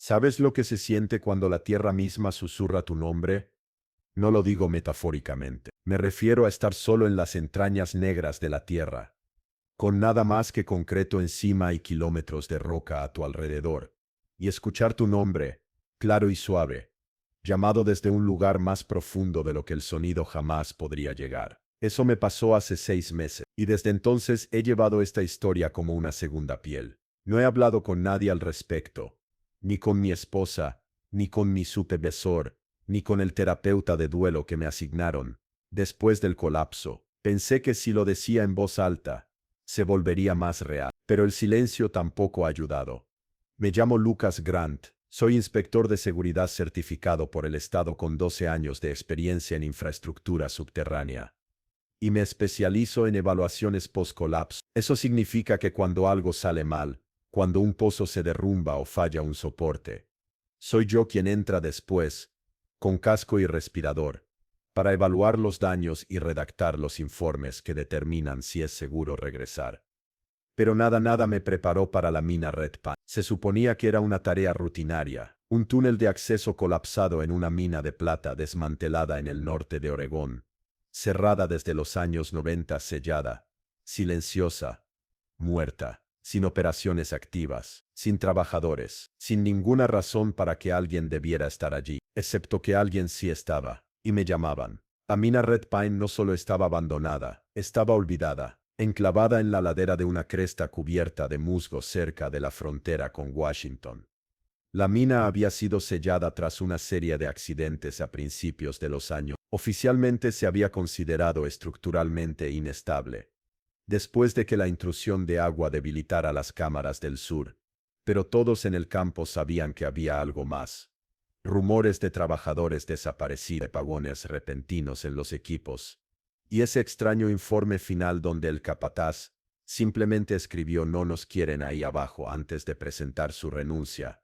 ¿Sabes lo que se siente cuando la tierra misma susurra tu nombre? No lo digo metafóricamente. Me refiero a estar solo en las entrañas negras de la tierra, con nada más que concreto encima y kilómetros de roca a tu alrededor, y escuchar tu nombre, claro y suave, llamado desde un lugar más profundo de lo que el sonido jamás podría llegar. Eso me pasó hace 6 meses, y desde entonces he llevado esta historia como una segunda piel. No he hablado con nadie al respecto, ni con mi esposa, ni con mi supervisor, ni con el terapeuta de duelo que me asignaron. Después del colapso, pensé que si lo decía en voz alta, se volvería más real, pero el silencio tampoco ha ayudado. Me llamo Lucas Grant, soy inspector de seguridad certificado por el Estado con 12 años de experiencia en infraestructura subterránea. Y me especializo en evaluaciones post-colapso. Eso significa que cuando algo sale mal, cuando un pozo se derrumba o falla un soporte, soy yo quien entra después, con casco y respirador, para evaluar los daños y redactar los informes que determinan si es seguro regresar. Pero nada me preparó para la mina Red Pine. Se suponía que era una tarea rutinaria, un túnel de acceso colapsado en una mina de plata desmantelada en el norte de Oregón, cerrada desde los años 90, sellada, silenciosa, muerta, sin operaciones activas, sin trabajadores, sin ninguna razón para que alguien debiera estar allí, excepto que alguien sí estaba, y me llamaban. La mina Red Pine no solo estaba abandonada, estaba olvidada, enclavada en la ladera de una cresta cubierta de musgo cerca de la frontera con Washington. La mina había sido sellada tras una serie de accidentes a principios de los años. Oficialmente se había considerado estructuralmente inestable, después de que la intrusión de agua debilitara las cámaras del sur. Pero todos en el campo sabían que había algo más. Rumores de trabajadores desaparecidos, apagones repentinos en los equipos. Y ese extraño informe final donde el capataz simplemente escribió "no nos quieren ahí abajo" antes de presentar su renuncia.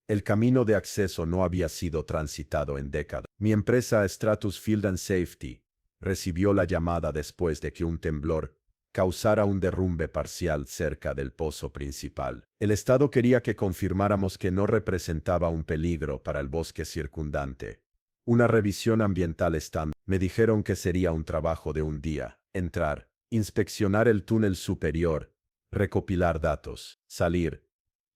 El camino de acceso no había sido transitado en décadas. Mi empresa Stratus Field and Safety recibió la llamada después de que un temblor causara un derrumbe parcial cerca del pozo principal. El Estado quería que confirmáramos que no representaba un peligro para el bosque circundante. Una revisión ambiental estándar. Me dijeron que sería un trabajo de un día: entrar, inspeccionar el túnel superior, recopilar datos, salir.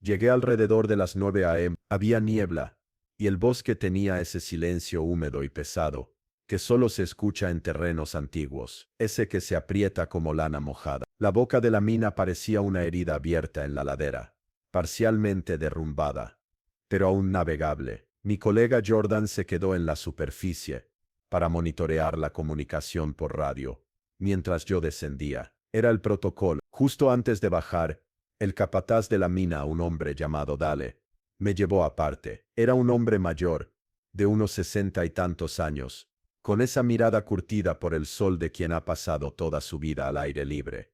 Llegué alrededor de las 9 a.m. Había niebla, y el bosque tenía ese silencio húmedo y pesado, que solo se escucha en terrenos antiguos, ese que se aprieta como lana mojada. La boca de la mina parecía una herida abierta en la ladera, parcialmente derrumbada, pero aún navegable. Mi colega Jordan se quedó en la superficie, para monitorear la comunicación por radio, mientras yo descendía. Era el protocolo. Justo antes de bajar, el capataz de la mina, un hombre llamado Dale, me llevó aparte. Era un hombre mayor, de unos 60 y tantos años, con esa mirada curtida por el sol de quien ha pasado toda su vida al aire libre.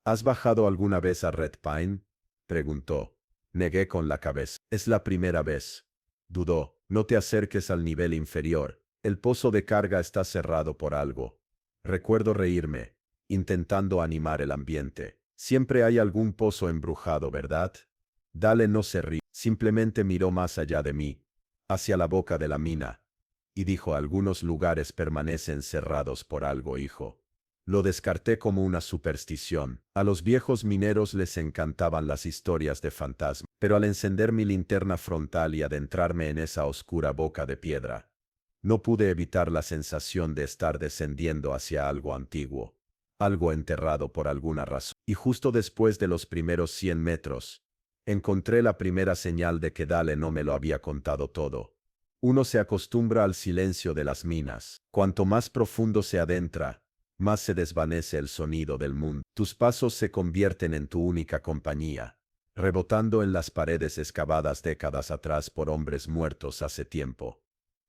¿Has bajado alguna vez a Red Pine?, preguntó. Negué con la cabeza. Es la primera vez. Dudó. No te acerques al nivel inferior. El pozo de carga está cerrado por algo. Recuerdo reírme, intentando animar el ambiente. Siempre hay algún pozo embrujado, ¿verdad? Dale no se rió, simplemente miró más allá de mí, hacia la boca de la mina, y dijo: algunos lugares permanecen cerrados por algo, hijo. Lo descarté como una superstición. A los viejos mineros les encantaban las historias de fantasmas, pero al encender mi linterna frontal y adentrarme en esa oscura boca de piedra, no pude evitar la sensación de estar descendiendo hacia algo antiguo, algo enterrado por alguna razón. Y justo después de los primeros 100 metros, encontré la primera señal de que Dale no me lo había contado todo. Uno se acostumbra al silencio de las minas. Cuanto más profundo se adentra, más se desvanece el sonido del mundo. Tus pasos se convierten en tu única compañía, rebotando en las paredes excavadas décadas atrás por hombres muertos hace tiempo.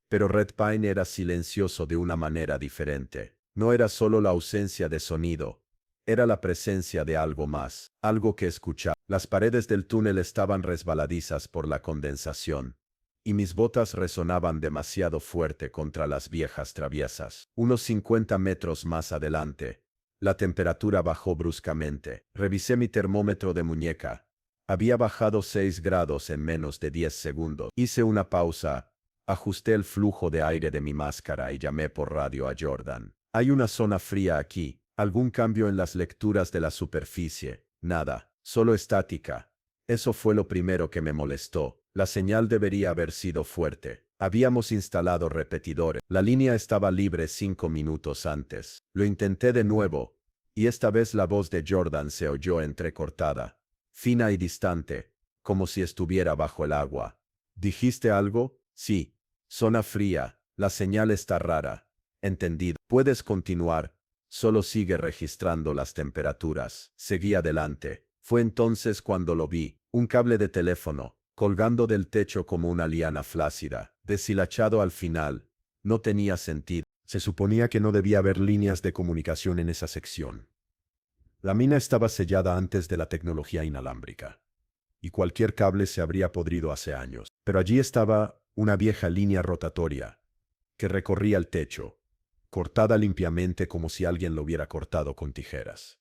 Pero Red Pine era silencioso de una manera diferente. No era solo la ausencia de sonido, era la presencia de algo más, algo que escuchaba. Las paredes del túnel estaban resbaladizas por la condensación, y mis botas resonaban demasiado fuerte contra las viejas traviesas. Unos 50 metros más adelante, la temperatura bajó bruscamente. Revisé mi termómetro de muñeca. Había bajado 6 grados en menos de 10 segundos. Hice una pausa, ajusté el flujo de aire de mi máscara y llamé por radio a Jordan. Hay una zona fría aquí. ¿Algún cambio en las lecturas de la superficie? Nada, solo estática. Eso fue lo primero que me molestó. La señal debería haber sido fuerte. Habíamos instalado repetidores. La línea estaba libre 5 minutos antes. Lo intenté de nuevo, y esta vez la voz de Jordan se oyó entrecortada, fina y distante, como si estuviera bajo el agua. ¿Dijiste algo? Sí. Zona fría. La señal está rara. Entendido. Puedes continuar. Solo sigue registrando las temperaturas. Seguí adelante. Fue entonces cuando lo vi. Un cable de teléfono, colgando del techo como una liana flácida, deshilachado al final. No tenía sentido. Se suponía que no debía haber líneas de comunicación en esa sección. La mina estaba sellada antes de la tecnología inalámbrica, y cualquier cable se habría podrido hace años. Pero allí estaba una vieja línea rotatoria, que recorría el techo, cortada limpiamente como si alguien lo hubiera cortado con tijeras.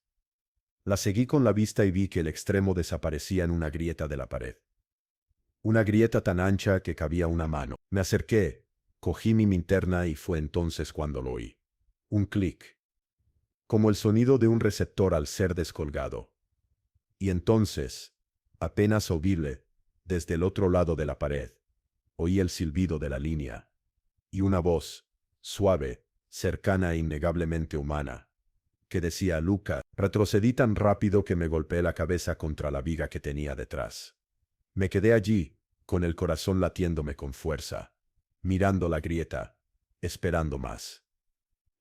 La seguí con la vista y vi que el extremo desaparecía en una grieta de la pared. Una grieta tan ancha que cabía una mano. Me acerqué, cogí mi linterna y fue entonces cuando lo oí. Un clic, como el sonido de un receptor al ser descolgado. Y entonces, apenas audible, desde el otro lado de la pared, oí el silbido de la línea. Y una voz, suave, cercana e innegablemente humana, que decía: Luca. Retrocedí tan rápido que me golpeé la cabeza contra la viga que tenía detrás. Me quedé allí, con el corazón latiéndome con fuerza, mirando la grieta, esperando más.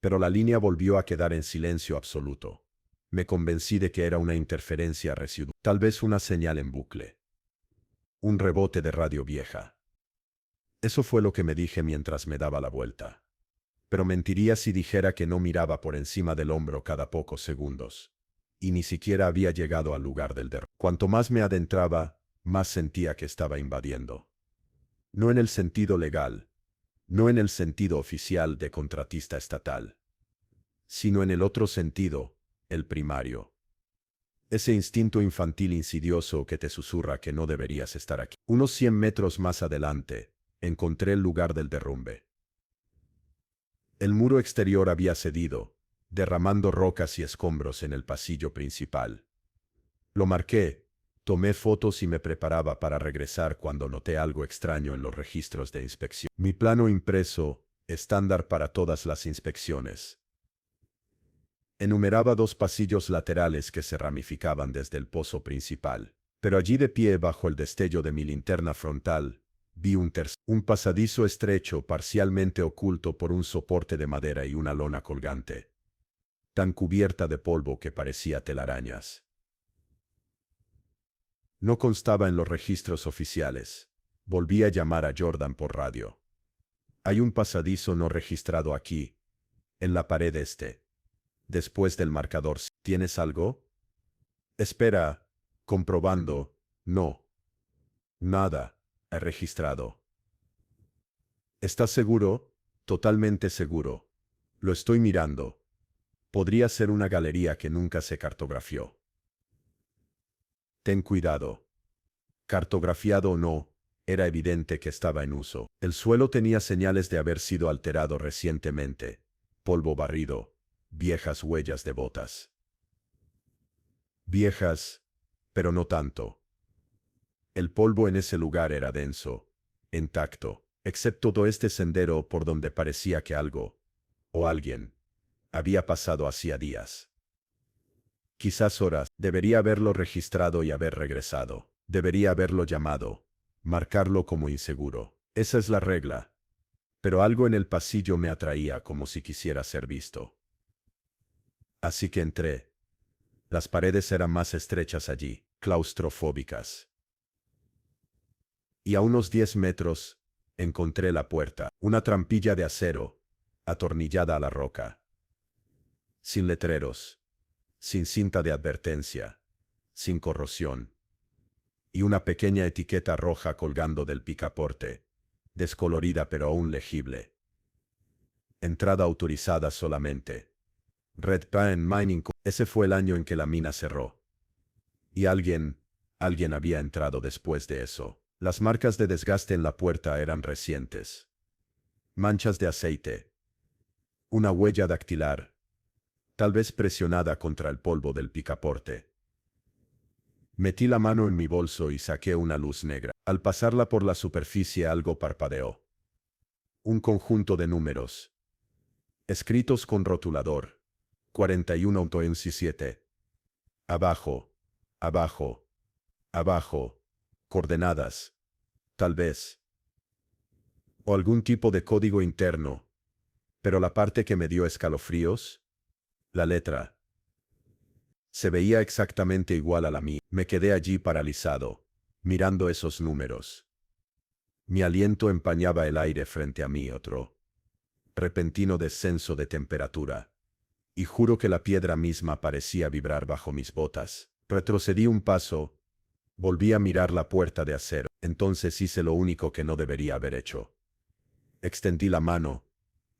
Pero la línea volvió a quedar en silencio absoluto. Me convencí de que era una interferencia residual, tal vez una señal en bucle. Un rebote de radio vieja. Eso fue lo que me dije mientras me daba la vuelta. Pero mentiría si dijera que no miraba por encima del hombro cada pocos segundos. Y ni siquiera había llegado al lugar del derrumbe. Cuanto más me adentraba, más sentía que estaba invadiendo. No en el sentido legal, no en el sentido oficial de contratista estatal, sino en el otro sentido, el primario. Ese instinto infantil insidioso que te susurra que no deberías estar aquí. Unos 100 metros más adelante, encontré el lugar del derrumbe. El muro exterior había cedido, derramando rocas y escombros en el pasillo principal. Lo marqué, tomé fotos y me preparaba para regresar cuando noté algo extraño en los registros de inspección. Mi plano impreso, estándar para todas las inspecciones, enumeraba 2 pasillos laterales que se ramificaban desde el pozo principal. Pero allí de pie bajo el destello de mi linterna frontal, vi un pasadizo estrecho parcialmente oculto por un soporte de madera y una lona colgante, tan cubierta de polvo que parecía telarañas. No constaba en los registros oficiales. Volví a llamar a Jordan por radio. Hay un pasadizo no registrado aquí, en la pared este. Después del marcador. ¿Tienes algo? Espera, comprobando. No. Nada. He registrado. ¿Estás seguro? Totalmente seguro. Lo estoy mirando. Podría ser una galería que nunca se cartografió. Ten cuidado. Cartografiado o no, era evidente que estaba en uso. El suelo tenía señales de haber sido alterado recientemente. Polvo barrido, viejas huellas de botas. Viejas, pero no tanto. El polvo en ese lugar era denso, intacto, excepto todo este sendero por donde parecía que algo, o alguien, había pasado hacía días. Quizás horas. Debería haberlo registrado y haber regresado. Debería haberlo llamado, marcarlo como inseguro. Esa es la regla. Pero algo en el pasillo me atraía como si quisiera ser visto. Así que entré. Las paredes eran más estrechas allí, claustrofóbicas. Y a unos 10 metros, encontré la puerta, una trampilla de acero, atornillada a la roca. Sin letreros, sin cinta de advertencia, sin corrosión. Y una pequeña etiqueta roja colgando del picaporte, descolorida pero aún legible. Entrada autorizada solamente. Red Pine Mining. Ese fue el año en que la mina cerró. Y alguien Alguien había entrado después de eso. Las marcas de desgaste en la puerta eran recientes. Manchas de aceite. Una huella dactilar. Tal vez presionada contra el polvo del picaporte. Metí la mano en mi bolso y saqué una luz negra. Al pasarla por la superficie algo parpadeó. Un conjunto de números. Escritos con rotulador. 41.17. Abajo. Abajo. Abajo. Coordenadas. Tal vez. O algún tipo de código interno. Pero la parte que me dio escalofríos. La letra. Se veía exactamente igual a la mía. Me quedé allí paralizado, mirando esos números. Mi aliento empañaba el aire frente a mí. Otro repentino descenso de temperatura. Y juro que la piedra misma parecía vibrar bajo mis botas. Retrocedí un paso. Volví a mirar la puerta de acero. Entonces hice lo único que no debería haber hecho. Extendí la mano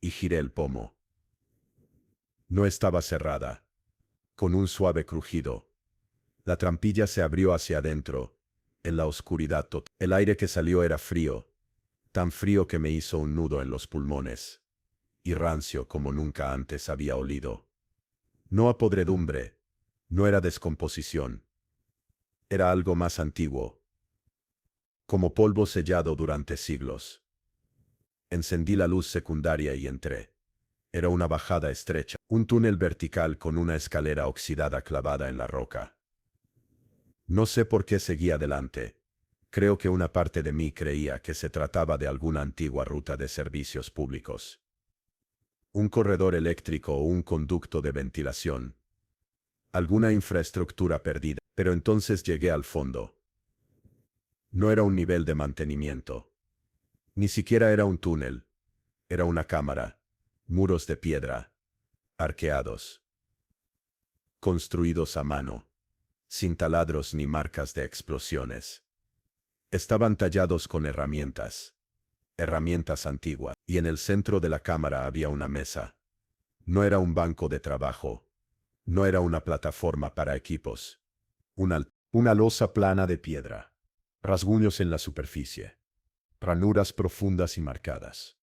y giré el pomo. No estaba cerrada. Con un suave crujido, la trampilla se abrió hacia adentro, en la oscuridad total. El aire que salió era frío, tan frío que me hizo un nudo en los pulmones, y rancio como nunca antes había olido. No a podredumbre, no era descomposición. Era algo más antiguo, como polvo sellado durante siglos. Encendí la luz secundaria y entré. Era una bajada estrecha, un túnel vertical con una escalera oxidada clavada en la roca. No sé por qué seguí adelante. Creo que una parte de mí creía que se trataba de alguna antigua ruta de servicios públicos. Un corredor eléctrico o un conducto de ventilación. Alguna infraestructura perdida. Pero entonces llegué al fondo. No era un nivel de mantenimiento. Ni siquiera era un túnel. Era una cámara. Muros de piedra. Arqueados. Construidos a mano. Sin taladros ni marcas de explosiones. Estaban tallados con herramientas. Herramientas antiguas. Y en el centro de la cámara había una mesa. No era un banco de trabajo. No era una plataforma para equipos. Una losa plana de piedra. Rasguños en la superficie. Ranuras profundas y marcadas.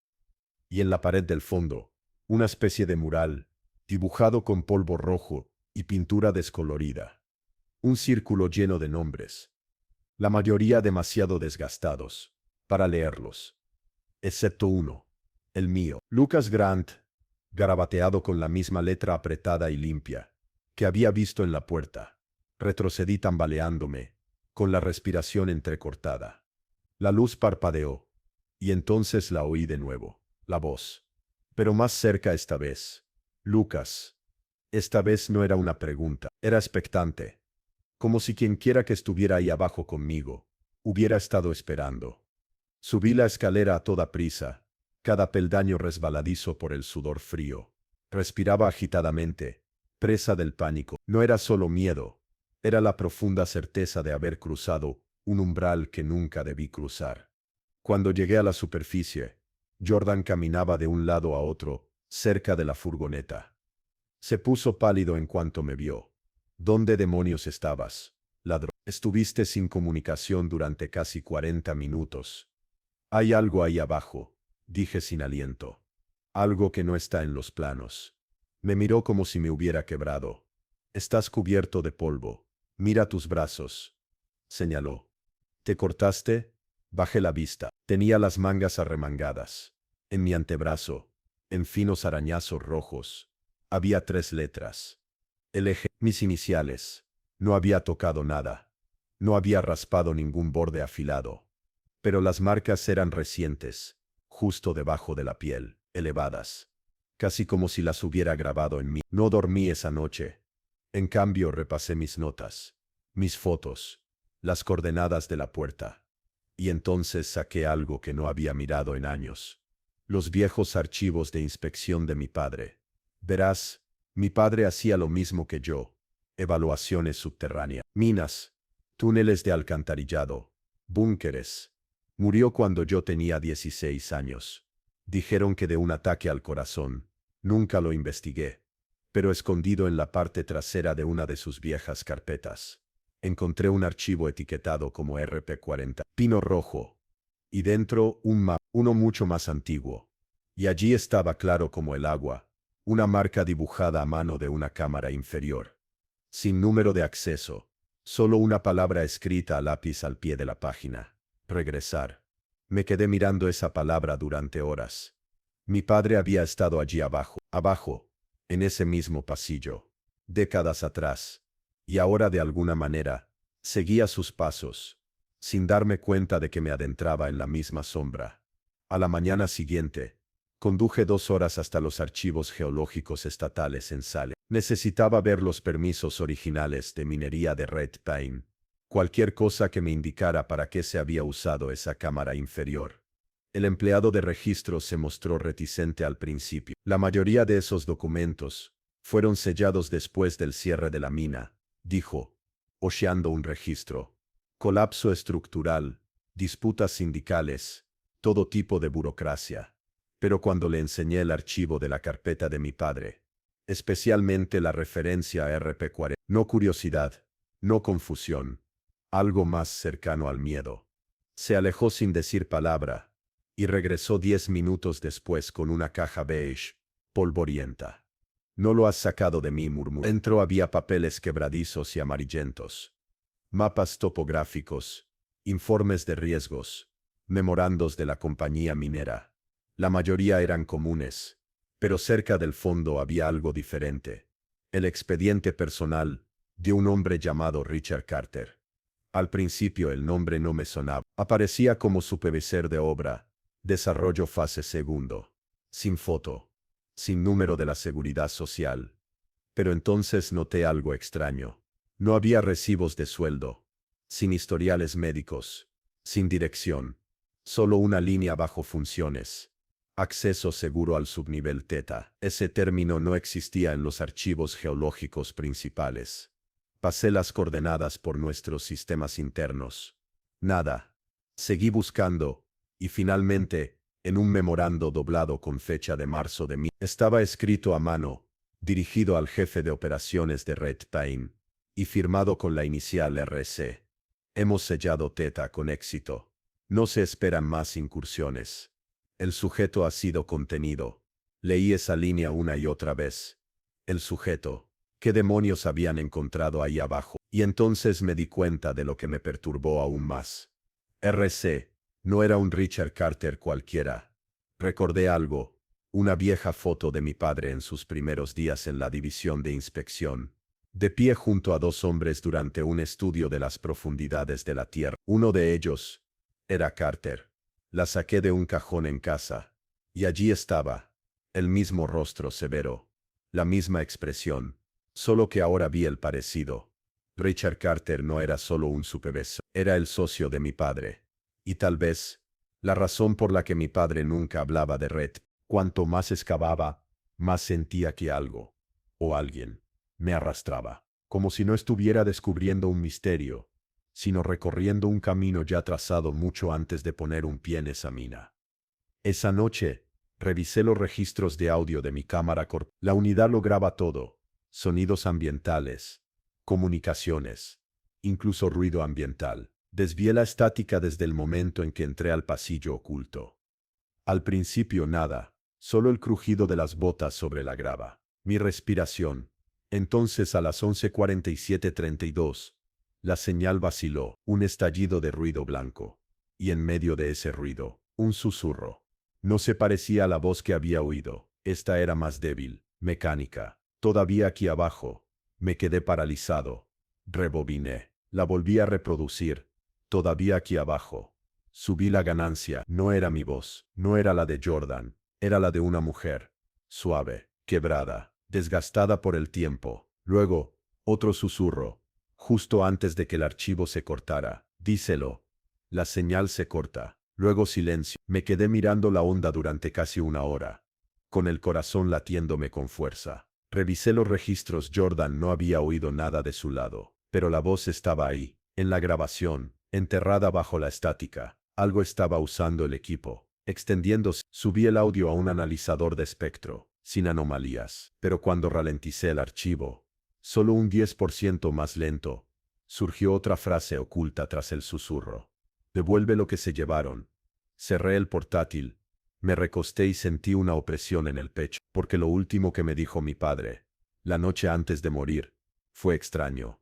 Y en la pared del fondo, una especie de mural, dibujado con polvo rojo y pintura descolorida. Un círculo lleno de nombres. La mayoría demasiado desgastados para leerlos. Excepto uno. El mío. Lucas Grant, garabateado con la misma letra apretada y limpia que había visto en la puerta. Retrocedí tambaleándome, con la respiración entrecortada. La luz parpadeó, y entonces la oí de nuevo, la voz. Pero más cerca esta vez. Lucas. Esta vez no era una pregunta, era expectante. Como si quienquiera que estuviera ahí abajo conmigo, hubiera estado esperando. Subí la escalera a toda prisa, cada peldaño resbaladizo por el sudor frío. Respiraba agitadamente, presa del pánico. No era solo miedo, era la profunda certeza de haber cruzado un umbral que nunca debí cruzar. Cuando llegué a la superficie, Jordan caminaba de un lado a otro, cerca de la furgoneta. Se puso pálido en cuanto me vio. ¿Dónde demonios estabas, ladrón? Estuviste sin comunicación durante casi 40 minutos. Hay algo ahí abajo, dije sin aliento. Algo que no está en los planos. Me miró como si me hubiera quebrado. Estás cubierto de polvo. Mira tus brazos. Señaló. ¿Te cortaste? Bajé la vista. Tenía las mangas arremangadas. En mi antebrazo, en finos arañazos rojos, había 3 letras. El eje, mis iniciales. No había tocado nada. No había raspado ningún borde afilado. Pero las marcas eran recientes, justo debajo de la piel, elevadas. Casi como si las hubiera grabado en mí. No dormí esa noche. En cambio repasé mis notas, mis fotos, las coordenadas de la puerta. Y entonces saqué algo que no había mirado en años. Los viejos archivos de inspección de mi padre. Verás, mi padre hacía lo mismo que yo. Evaluaciones subterráneas, minas, túneles de alcantarillado, búnkeres. Murió cuando yo tenía 16 años. Dijeron que de un ataque al corazón. Nunca lo investigué, pero escondido en la parte trasera de una de sus viejas carpetas. Encontré un archivo etiquetado como RP40, pino rojo, y dentro un mapa, uno mucho más antiguo. Y allí estaba claro como el agua, una marca dibujada a mano de una cámara inferior. Sin número de acceso, solo una palabra escrita a lápiz al pie de la página. Regresar. Me quedé mirando esa palabra durante horas. Mi padre había estado allí abajo, en ese mismo pasillo, décadas atrás, y ahora de alguna manera, seguía sus pasos, sin darme cuenta de que me adentraba en la misma sombra. A la mañana siguiente, conduje 2 horas hasta los archivos geológicos estatales en Salem. Necesitaba ver los permisos originales de minería de Red Pine. Cualquier cosa que me indicara para qué se había usado esa cámara inferior. El empleado de registro se mostró reticente al principio. La mayoría de esos documentos fueron sellados después del cierre de la mina, dijo, hojeando un registro. Colapso estructural, disputas sindicales, todo tipo de burocracia. Pero cuando le enseñé el archivo de la carpeta de mi padre, especialmente la referencia a RP40, no curiosidad, no confusión, algo más cercano al miedo. Se alejó sin decir palabra, y regresó 10 minutos después con una caja beige, polvorienta. No lo has sacado de mí, murmuró. Dentro había papeles quebradizos y amarillentos, mapas topográficos, informes de riesgos, memorandos de la compañía minera. La mayoría eran comunes, pero cerca del fondo había algo diferente. El expediente personal de un hombre llamado Richard Carter. Al principio el nombre no me sonaba. Aparecía como supervisor de obra, desarrollo fase segundo, sin foto, sin número de la seguridad social. Pero entonces noté algo extraño. No había recibos de sueldo, sin historiales médicos, sin dirección, solo una línea bajo funciones. Acceso seguro al subnivel Teta. Ese término no existía en los archivos geológicos principales. Pasé las coordenadas por nuestros sistemas internos. Nada. Seguí buscando, y finalmente, en un memorando doblado con fecha de marzo de estaba escrito a mano, dirigido al jefe de operaciones de Red Pine, y firmado con la inicial RC. Hemos sellado Teta con éxito. No se esperan más incursiones. El sujeto ha sido contenido. Leí esa línea una y otra vez. El sujeto. ¿Qué demonios habían encontrado ahí abajo? Y entonces me di cuenta de lo que me perturbó aún más. RC. No era un Richard Carter cualquiera. Recordé algo. Una vieja foto de mi padre en sus primeros días en la división de inspección. De pie junto a 2 hombres durante un estudio de las profundidades de la Tierra. Uno de ellos era Carter. La saqué de un cajón en casa, y allí estaba, el mismo rostro severo, la misma expresión, solo que ahora vi el parecido. Richard Carter no era solo un supervisor, era el socio de mi padre. Y tal vez, la razón por la que mi padre nunca hablaba de Red. Cuanto más excavaba, más sentía que algo, o alguien, me arrastraba, como si no estuviera descubriendo un misterio, sino recorriendo un camino ya trazado mucho antes de poner un pie en esa mina. Esa noche, revisé los registros de audio de mi cámara corp. La unidad lo graba todo, sonidos ambientales, comunicaciones, incluso ruido ambiental. Desvié la estática desde el momento en que entré al pasillo oculto. Al principio nada, solo el crujido de las botas sobre la grava, mi respiración. Entonces a las 11:47:32, la señal vaciló, un estallido de ruido blanco. Y en medio de ese ruido, un susurro. No se parecía a la voz que había oído. Esta era más débil, mecánica. Todavía aquí abajo. Me quedé paralizado. Rebobiné. La volví a reproducir. Todavía aquí abajo. Subí la ganancia. No era mi voz. No era la de Jordan. Era la de una mujer. Suave, quebrada, desgastada por el tiempo. Luego, otro susurro. Justo antes de que el archivo se cortara. Díselo. La señal se corta. Luego silencio. Me quedé mirando la onda durante casi una hora, con el corazón latiéndome con fuerza. Revisé los registros. Jordan no había oído nada de su lado, pero la voz estaba ahí, en la grabación, enterrada bajo la estática. Algo estaba usando el equipo, extendiéndose. Subí el audio a un analizador de espectro, sin anomalías, pero cuando ralenticé el archivo, solo un 10% más lento, Surgió otra frase oculta tras el susurro. Devuelve lo que se llevaron. Cerré el portátil. Me recosté y sentí una opresión en el pecho, porque lo último que me dijo mi padre, la noche antes de morir, fue extraño.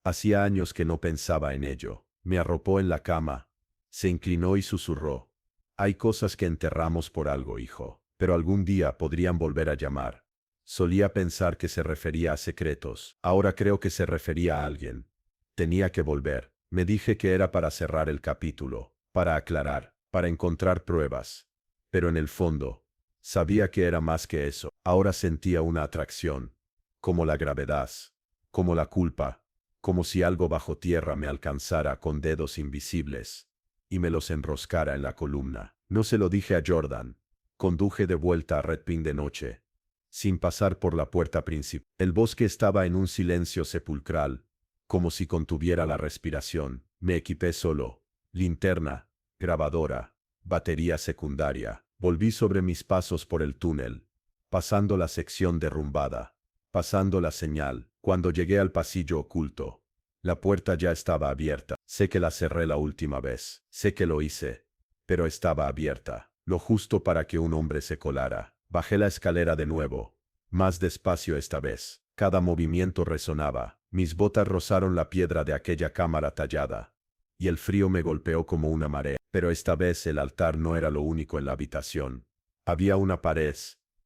Hacía años que no pensaba en ello. Me arropó en la cama. Se inclinó y susurró. Hay cosas que enterramos por algo, hijo, pero algún día podrían volver a llamar. Solía pensar que se refería a secretos. Ahora creo que se refería a alguien. Tenía que volver. Me dije que era para cerrar el capítulo, para aclarar, para encontrar pruebas. Pero en el fondo, sabía que era más que eso. Ahora sentía una atracción, como la gravedad, como la culpa, como si algo bajo tierra me alcanzara con dedos invisibles y me los enroscara en la columna. No se lo dije a Jordan. Conduje de vuelta a Red Pin de noche, sin pasar por la puerta principal. El bosque estaba en un silencio sepulcral, como si contuviera la respiración. Me equipé solo. Linterna, grabadora, batería secundaria. Volví sobre mis pasos por el túnel, pasando la sección derrumbada, pasando la señal. Cuando llegué al pasillo oculto, la puerta ya estaba abierta. Sé que la cerré la última vez. Sé que lo hice. Pero estaba abierta, lo justo para que un hombre se colara. Bajé la escalera de nuevo, más despacio esta vez. Cada movimiento resonaba. Mis botas rozaron la piedra de aquella cámara tallada, y el frío me golpeó como una marea. Pero esta vez el altar no era lo único en la habitación. Había una pared,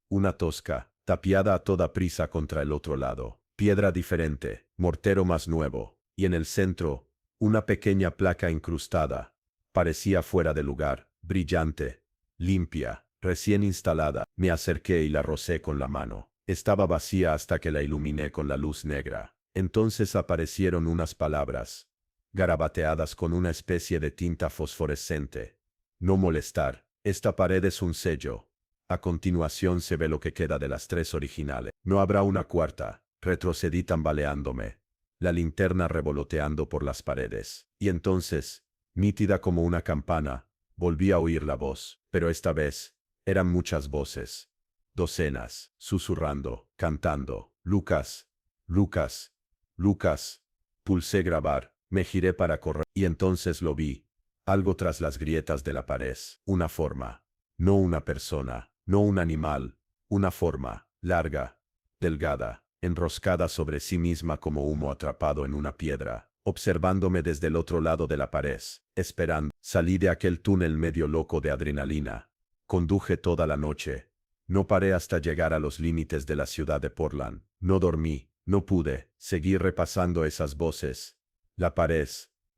una tosca, tapiada a toda prisa contra el otro lado. Piedra diferente, mortero más nuevo, y en el centro, una pequeña placa incrustada. Parecía fuera de lugar, brillante, limpia, recién instalada. Me acerqué y la rocé con la mano. Estaba vacía hasta que la iluminé con la luz negra. Entonces aparecieron unas palabras, garabateadas con una especie de tinta fosforescente. No molestar. Esta pared es un sello. A continuación se ve lo que queda de las 3 originales. No habrá una cuarta. Retrocedí tambaleándome, la linterna revoloteando por las paredes. Y entonces, nítida como una campana, volví a oír la voz. Pero esta vez, eran muchas voces. Docenas, susurrando, cantando. Lucas, Lucas, Lucas. Pulsé grabar. Me giré para correr. Y entonces lo vi. Algo tras las grietas de la pared. Una forma. No una persona. No un animal. Una forma. Larga. Delgada. Enroscada sobre sí misma como humo atrapado en una piedra. Observándome desde el otro lado de la pared. Esperando. Salí de aquel túnel medio loco de adrenalina. Conduje toda la noche. No paré hasta llegar a los límites de la ciudad de Portland. No dormí. No pude. Seguí repasando esas voces. La pared.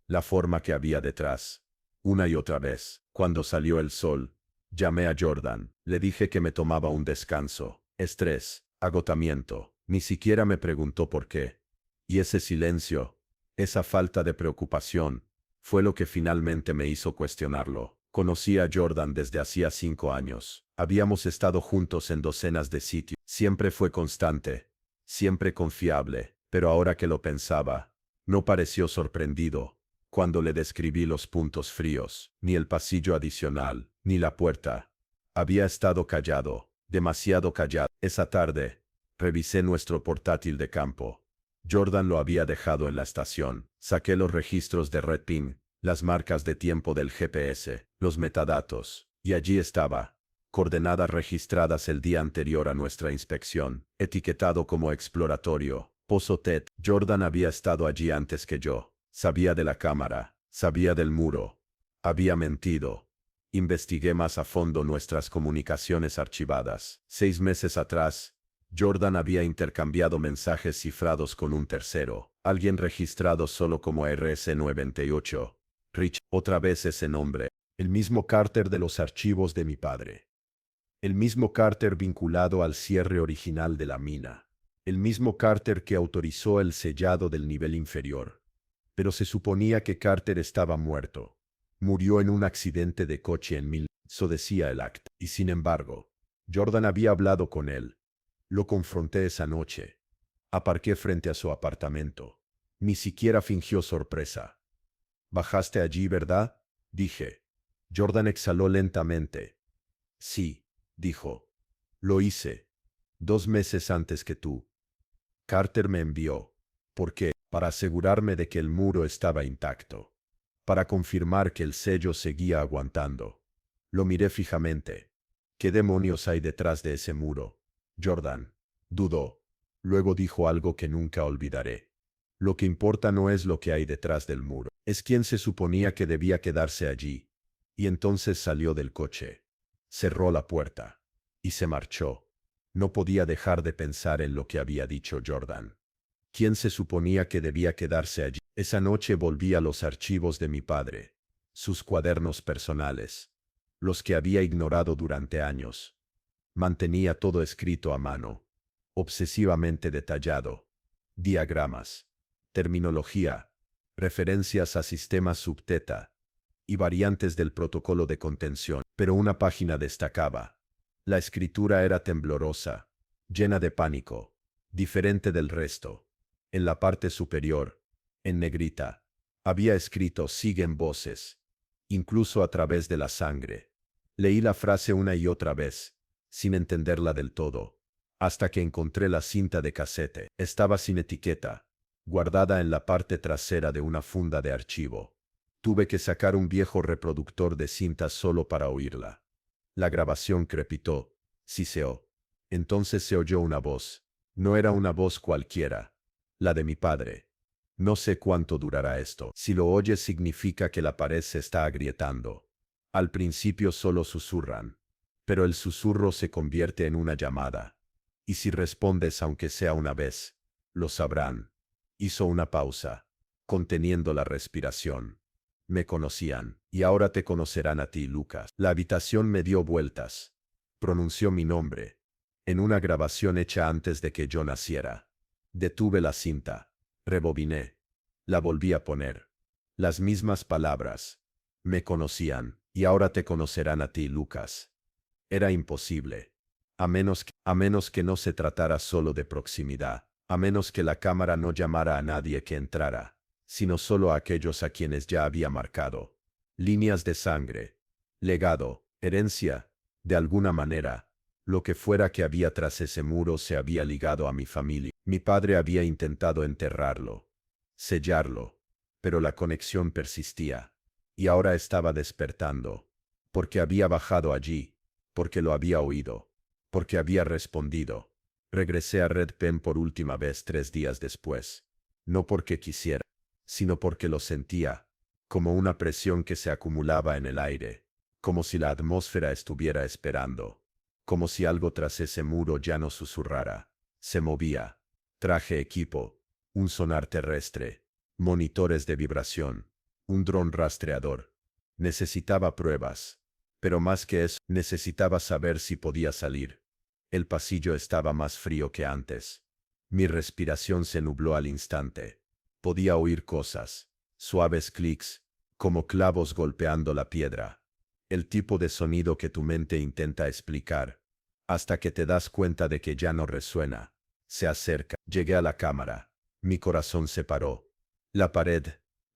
La forma que había detrás. Una y otra vez. Cuando salió el sol, llamé a Jordan. Le dije que me tomaba un descanso. Estrés. Agotamiento. Ni siquiera me preguntó por qué. Y ese silencio, esa falta de preocupación, fue lo que finalmente me hizo cuestionarlo. Conocí a Jordan desde hacía 5 años. Habíamos estado juntos en docenas de sitios. Siempre fue constante, siempre confiable, pero ahora que lo pensaba, no pareció sorprendido cuando le describí los puntos fríos, ni el pasillo adicional, ni la puerta. Había estado callado, demasiado callado. Esa tarde, revisé nuestro portátil de campo. Jordan lo había dejado en la estación. Saqué los registros de Red Pin, las marcas de tiempo del GPS, los metadatos, y allí estaba. Coordenadas registradas el día anterior a nuestra inspección, etiquetado como exploratorio. Pozo Ted. Jordan había estado allí antes que yo. Sabía de la cámara, sabía del muro. Había mentido. Investigué más a fondo nuestras comunicaciones archivadas. 6 meses atrás, Jordan había intercambiado mensajes cifrados con un tercero, alguien registrado solo como RS98. Rich, otra vez ese nombre. El mismo Carter de los archivos de mi padre. El mismo Carter vinculado al cierre original de la mina. El mismo Carter que autorizó el sellado del nivel inferior. Pero se suponía que Carter estaba muerto. Murió en un accidente de coche en eso decía el acta. Y sin embargo, Jordan había hablado con él. Lo confronté esa noche. Aparqué frente a su apartamento. Ni siquiera fingió sorpresa. «¿Bajaste allí, verdad?», dije. Jordan exhaló lentamente. «Sí», dijo. «Lo hice. 2 meses antes que tú. Carter me envió. ¿Por qué?». para asegurarme de que el muro estaba intacto, para confirmar que el sello seguía aguantando. Lo miré fijamente. ¿Qué demonios hay detrás de ese muro? Jordan dudó. Luego dijo algo que nunca olvidaré. Lo que importa no es lo que hay detrás del muro, es quién se suponía que debía quedarse allí. Y entonces salió del coche. Cerró la puerta. Y se marchó. No podía dejar de pensar en lo que había dicho Jordan. ¿Quién se suponía que debía quedarse allí? Esa noche volví a los archivos de mi padre, sus cuadernos personales, los que había ignorado durante años. Mantenía todo escrito a mano, obsesivamente detallado. Diagramas, terminología, referencias a sistemas subteta y variantes del protocolo de contención. Pero una página destacaba. La escritura era temblorosa, llena de pánico, diferente del resto. En la parte superior, en negrita, había escrito «Siguen voces», incluso a través de la sangre. Leí la frase una y otra vez, sin entenderla del todo, hasta que encontré la cinta de casete. Estaba sin etiqueta, guardada en la parte trasera de una funda de archivo. Tuve que sacar un viejo reproductor de cintas solo para oírla. La grabación crepitó, siseó. Entonces se oyó una voz. No era una voz cualquiera, la de mi padre. No sé cuánto durará esto. Si lo oyes significa que la pared se está agrietando. Al principio solo susurran, pero el susurro se convierte en una llamada. Y si respondes aunque sea una vez, lo sabrán. Hizo una pausa, conteniendo la respiración. Me conocían, y ahora te conocerán a ti, Lucas. La habitación me dio vueltas. Pronunció mi nombre, en una grabación hecha antes de que yo naciera. Detuve la cinta, rebobiné, la volví a poner. Las mismas palabras. Me conocían, y ahora te conocerán a ti, Lucas. Era imposible. A menos que no se tratara solo de proximidad, a menos que la cámara no llamara a nadie que entrara, sino solo a aquellos a quienes ya había marcado. Líneas de sangre, legado, herencia, de alguna manera, lo que fuera que había tras ese muro se había ligado a mi familia. Mi padre había intentado enterrarlo, sellarlo, pero la conexión persistía, y ahora estaba despertando, porque había bajado allí, porque lo había oído, porque había respondido. Regresé a Red Pen por última vez 3 días después, no porque quisiera, sino porque lo sentía, como una presión que se acumulaba en el aire, como si la atmósfera estuviera esperando, como si algo tras ese muro ya no susurrara, se movía. Traje equipo, un sonar terrestre, monitores de vibración, un dron rastreador. Necesitaba pruebas, pero más que eso, necesitaba saber si podía salir. El pasillo estaba más frío que antes. Mi respiración se nubló al instante. Podía oír cosas, suaves clics, como clavos golpeando la piedra. El tipo de sonido que tu mente intenta explicar, hasta que te das cuenta de que ya no resuena. Se acerca. Llegué a la cámara. Mi corazón se paró. La pared,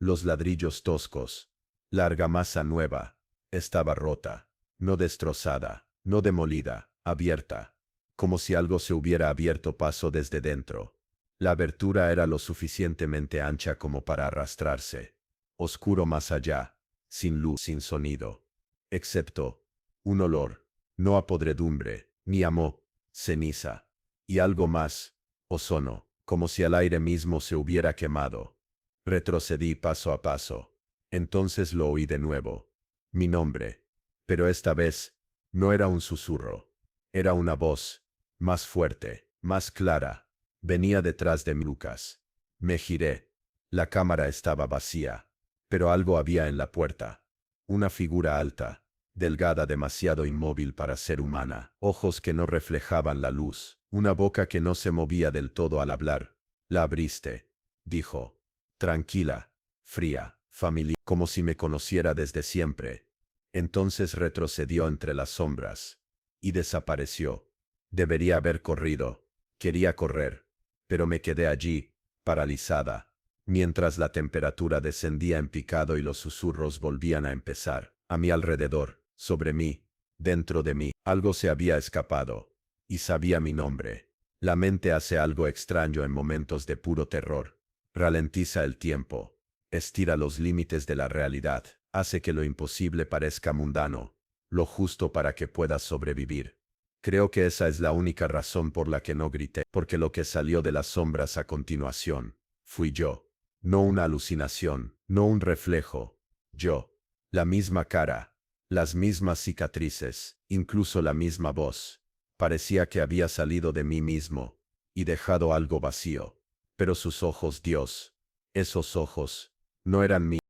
los ladrillos toscos, la argamasa nueva, estaba rota, no destrozada, no demolida, abierta, como si algo se hubiera abierto paso desde dentro. La abertura era lo suficientemente ancha como para arrastrarse. Oscuro más allá, sin luz, sin sonido, excepto un olor, no a podredumbre, ni a moho, ceniza, y algo más, ozono, como si el aire mismo se hubiera quemado. Retrocedí paso a paso. Entonces lo oí de nuevo. Mi nombre. Pero esta vez, no era un susurro. Era una voz, más fuerte, más clara. Venía detrás de mí. Lucas. Me giré. La cámara estaba vacía. Pero algo había en la puerta. Una figura alta, delgada, demasiado inmóvil para ser humana. Ojos que no reflejaban la luz. Una boca que no se movía del todo al hablar. La abriste, dijo. Tranquila, fría, familiar, como si me conociera desde siempre. Entonces retrocedió entre las sombras. Y desapareció. Debería haber corrido. Quería correr. Pero me quedé allí, paralizada, mientras la temperatura descendía en picado y los susurros volvían a empezar. A mi alrededor, sobre mí, dentro de mí, algo se había escapado. Y sabía mi nombre. La mente hace algo extraño en momentos de puro terror. Ralentiza el tiempo. Estira los límites de la realidad. Hace que lo imposible parezca mundano. Lo justo para que puedas sobrevivir. Creo que esa es la única razón por la que no grité, porque lo que salió de las sombras a continuación fui yo. No una alucinación, no un reflejo. Yo. La misma cara, las mismas cicatrices, incluso la misma voz. Parecía que había salido de mí mismo y dejado algo vacío. Pero sus ojos, Dios, esos ojos, no eran míos.